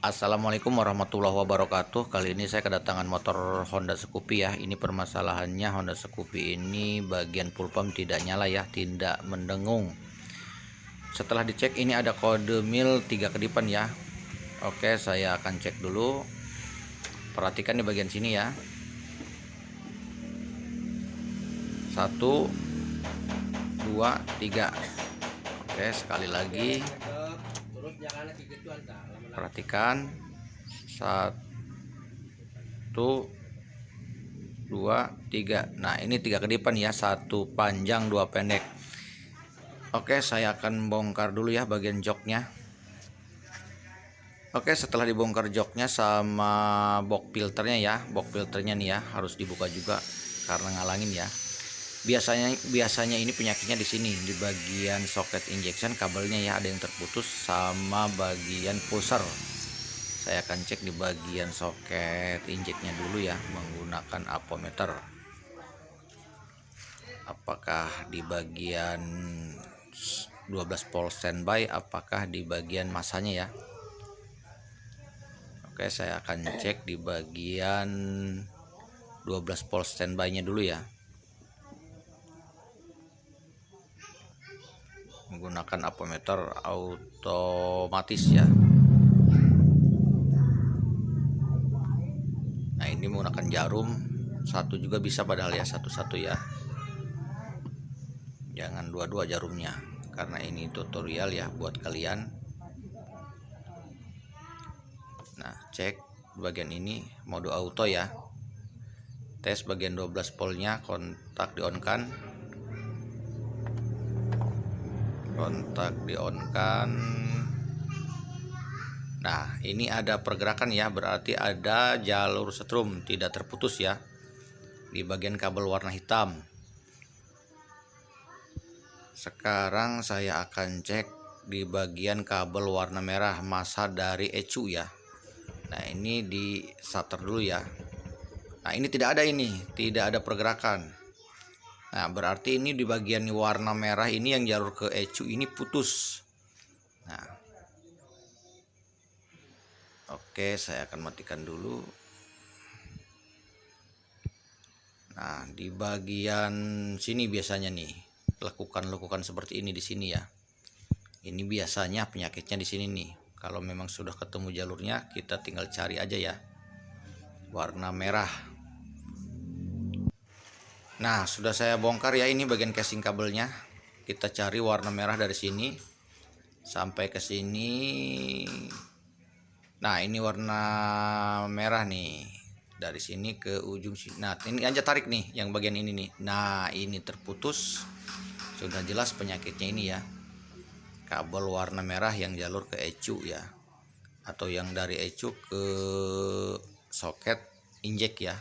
Assalamualaikum warahmatullahi wabarakatuh. Kali ini saya kedatangan motor Honda Scoopy ya. Ini permasalahannya Honda Scoopy ini bagian full pump tidak nyala ya, tidak mendengung. Setelah dicek ini ada kode mil 3 kedipan ya. Oke, saya akan cek dulu. Perhatikan di bagian sini ya. 1 2 3. Oke, sekali lagi. Perhatikan 1 2 3. Nah, ini 3 kedipan ya, 1 panjang 2 pendek. Oke, saya akan bongkar dulu ya bagian joknya. Oke, setelah dibongkar joknya sama box filternya ya, box filternya nih ya harus dibuka juga karena ngalangin ya. Biasanya ini penyakitnya di sini di bagian soket injection, kabelnya ya ada yang terputus sama bagian pusher. Saya akan cek di bagian soket injeknya dulu ya menggunakan ampermeter. Apakah di bagian 12 volt standby, apakah di bagian masanya ya. Oke, saya akan cek di bagian 12 volt standby nya dulu ya, menggunakan ampermeter otomatis ya. Nah, ini menggunakan jarum satu juga bisa padahal ya, satu-satu ya, jangan dua-dua jarumnya karena ini tutorial ya buat kalian. Nah, cek bagian ini mode auto ya, tes bagian 12 voltnya, kontak di on kan, Nah, ini ada pergerakan ya, berarti ada jalur setrum tidak terputus ya di bagian kabel warna hitam. Sekarang saya akan cek di bagian kabel warna merah masa dari ECU ya. Nah, ini di starter dulu ya. Nah, ini tidak ada pergerakan. Nah, berarti ini di bagian warna merah ini yang jalur ke ECU ini putus. Nah, oke, saya akan matikan dulu. Nah, di bagian sini biasanya nih lekukan seperti ini di sini ya. Ini biasanya penyakitnya di sini nih. Kalau memang sudah ketemu jalurnya, kita tinggal cari aja ya. Warna merah. Nah, sudah saya bongkar ya, ini bagian casing kabelnya. Kita cari warna merah dari sini sampai ke sini. Nah, ini warna merah nih, dari sini ke ujung sini. Nah, ini aja tarik nih yang bagian ini nih. Nah, ini terputus. Sudah jelas penyakitnya ini ya, kabel warna merah yang jalur ke ECU ya, atau yang dari ECU ke soket injek ya.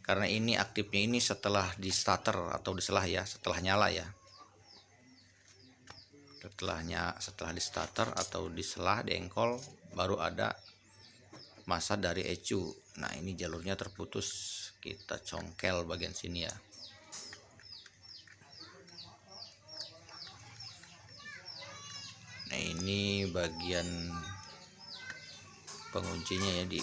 Karena ini aktifnya ini setelah di starter atau diselah ya, setelah nyala ya. Setelah di starter atau diselah diengkol baru ada masa dari ECU. Nah, ini jalurnya terputus, kita congkel bagian sini ya. Nah, ini bagian penguncinya ya, di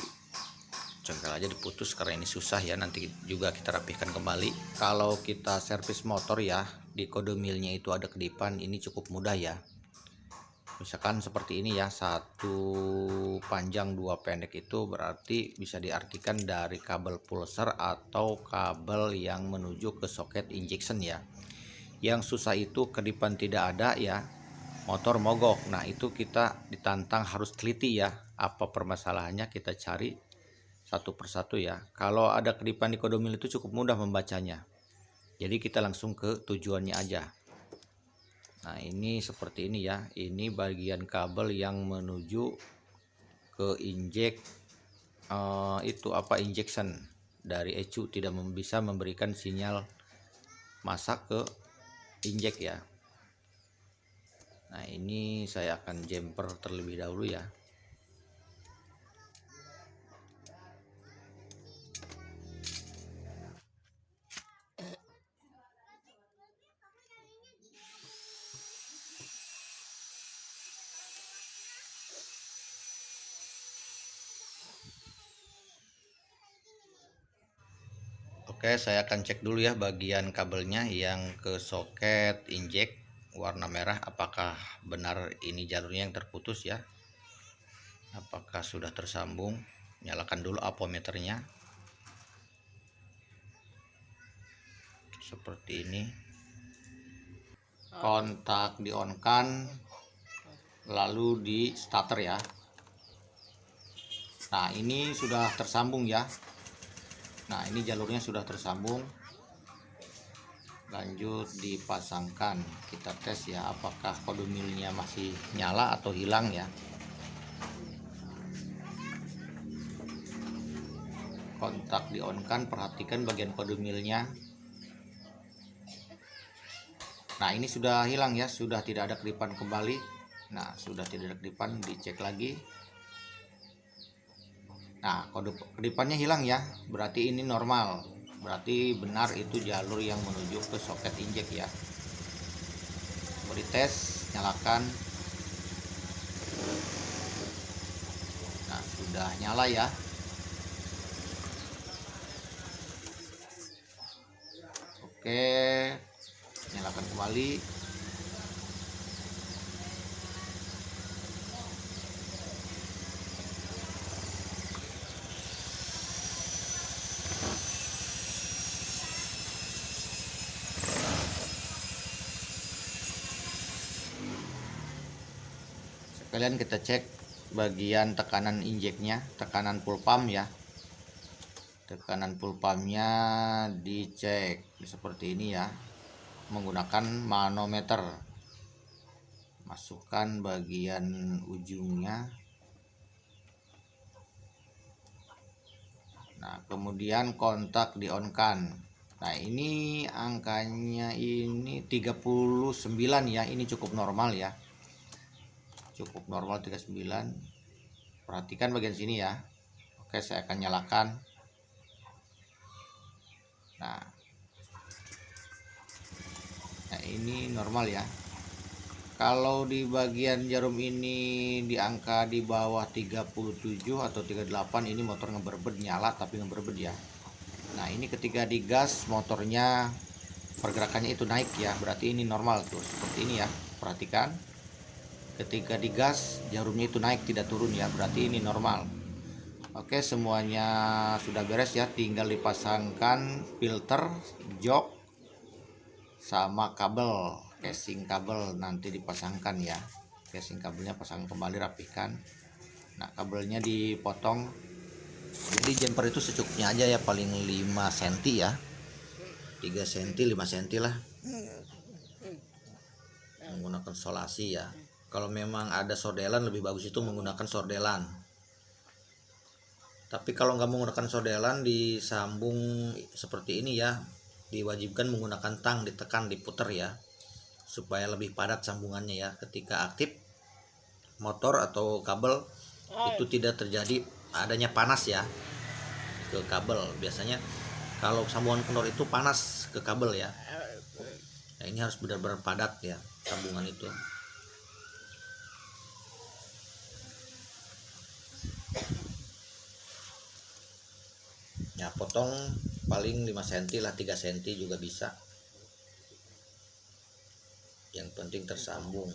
congkel aja, diputus karena ini susah ya, nanti juga kita rapihkan kembali. Kalau kita servis motor ya, di kode milnya itu ada kedipan, ini cukup mudah ya. Misalkan seperti ini ya, 1 panjang 2 pendek, itu berarti bisa diartikan dari kabel pulser atau kabel yang menuju ke soket injection ya. Yang susah itu kedipan tidak ada ya, motor mogok. Nah, itu kita ditantang harus teliti ya, apa permasalahannya kita cari satu persatu ya. Kalau ada kedipan di kode mil itu cukup mudah membacanya, jadi kita langsung ke tujuannya aja. Nah, ini seperti ini ya, ini bagian kabel yang menuju ke injection dari ECU, tidak bisa memberikan sinyal masa ke injek ya. Nah, ini saya akan jumper terlebih dahulu ya. Oke, saya akan cek dulu ya bagian kabelnya yang ke soket injek warna merah, apakah benar ini jalurnya yang terputus ya, apakah sudah tersambung. Nyalakan dulu ampermeternya seperti ini, kontak di on kan, lalu di starter ya. Nah ini sudah tersambung ya. Nah ini jalurnya sudah tersambung, lanjut dipasangkan. Kita tes ya apakah kode milnya masih nyala atau hilang ya. Kontak di on kan, perhatikan bagian kode milnya. Nah ini sudah hilang ya, sudah tidak ada kedipan kembali. Nah sudah tidak ada kedipan, dicek lagi. Nah kode kedipannya hilang ya, berarti ini normal, berarti benar itu jalur yang menuju ke soket injek ya. Beri tes, nyalakan. Nah sudah nyala ya. Oke, nyalakan kembali. Sekalian kita cek bagian tekanan injeknya, tekanan full pump ya. Tekanan full pumpnya dicek seperti ini ya, menggunakan manometer. Masukkan bagian ujungnya. Nah kemudian kontak di on kan. Nah ini angkanya ini 39 ya, ini cukup normal ya, cukup normal 39. Perhatikan bagian sini ya. Oke, saya akan nyalakan. Nah ini normal ya. Kalau di bagian jarum ini di angka di bawah 37 atau 38, ini motor ngeberbed, nyala tapi ngeberbed ya. Nah ini ketika digas motornya pergerakannya itu naik ya, berarti ini normal tuh, seperti ini ya. Perhatikan ketika digas jarumnya itu naik tidak turun ya, berarti ini normal. Oke, semuanya sudah beres ya, tinggal dipasangkan filter, jok, sama kabel, casing kabel nanti dipasangkan ya. Casing kabelnya pasang kembali, rapihkan. Nah kabelnya dipotong, jadi jumper itu secukupnya aja ya, paling 5 cm ya, 3 cm 5 cm lah, menggunakan solasi ya. Kalau memang ada sordelan lebih bagus itu menggunakan sordelan, tapi kalau nggak menggunakan sordelan disambung seperti ini ya, diwajibkan menggunakan tang, ditekan, diputer ya, supaya lebih padat sambungannya ya. Ketika aktif motor atau kabel itu tidak terjadi adanya panas ya ke kabel. Biasanya kalau sambungan kendor itu panas ke kabel ya. Nah, ini harus benar-benar padat ya sambungan itu. Ya potong paling 5 cm lah, 3 cm juga bisa, yang penting tersambung.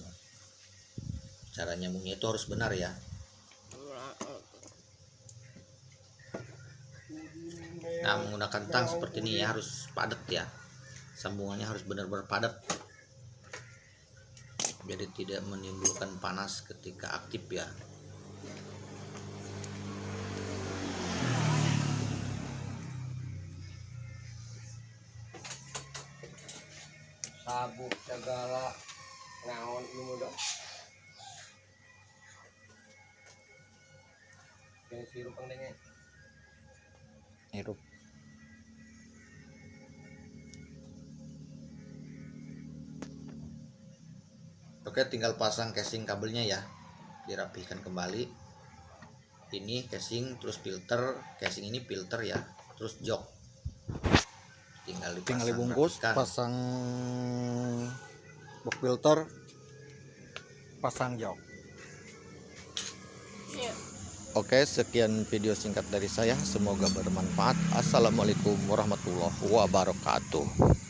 Cara nyambungnya itu harus benar ya. Nah menggunakan tang seperti ini ya, harus padat ya, sambungannya harus benar-benar padat, jadi tidak menimbulkan panas ketika aktif ya. Sabuk segala naon ini dong. Yang sirup pentingnya. Hirup. Oke, tinggal pasang casing kabelnya ya, dirapihkan kembali. Ini casing, terus filter, casing ini filter ya, terus jok. Tinggal dibungkus, rapikan. pasang box filter, pasang jok. Oke, sekian video singkat dari saya, semoga bermanfaat. Assalamualaikum warahmatullahi wabarakatuh.